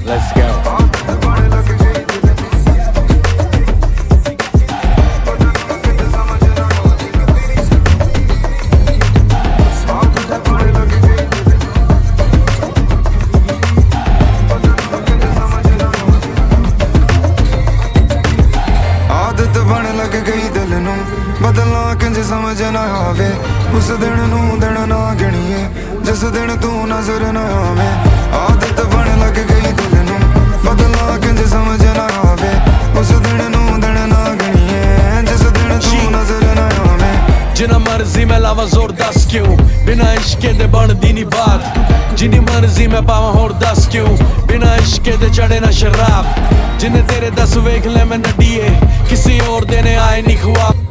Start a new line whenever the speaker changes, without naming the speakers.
Let's go.
आदत बन लग गई दिल नू बदलना किंज समझ ना आवे उस दिन नू दिन ना गिणीए जिस दिन तू नजर ना आवे आदत बन लग गई दिल नू बदलना किंज समझ ना आवे उस दिन नू दिन ना गिणीए जिस दिन तू नजर ना आवे
जिन्ना मर्जी मैं लावा जोर दस क्यों बिना इश्के दे बनदी नी बात जिन्नी मर्जी मैं पावा होर दस क्यों बिना इश्के दे चढ़े ना शराब जिन्ने तेरे दस वेख ले मैं नड्डिए किसी और देने आए नी ख्वाब